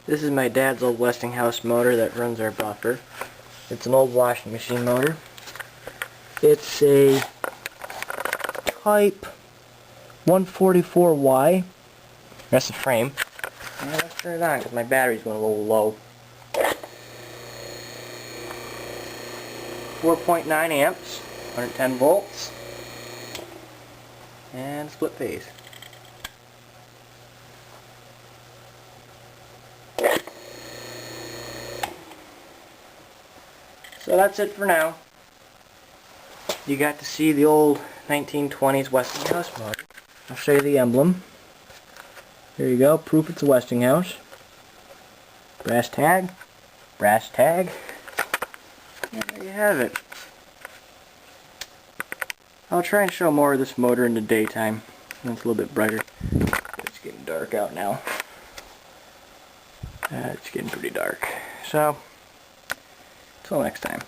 This is my dad's old Westinghouse motor that runs our buffer. It's an old washing machine motor. It's a Type 144Y. That's the frame. And let's turn it on because my battery's going a little low. 4.9 amps, 110 volts, and split phase. So that's it for now. You got to see the old 1920s Westinghouse motor. I'll show you the emblem. Here you go, proof it's a Westinghouse. Brass tag, and there you have it. I'll try and show more of this motor in the daytime when it's a little bit brighter. It's getting dark out now. It's getting pretty dark. So, until next time.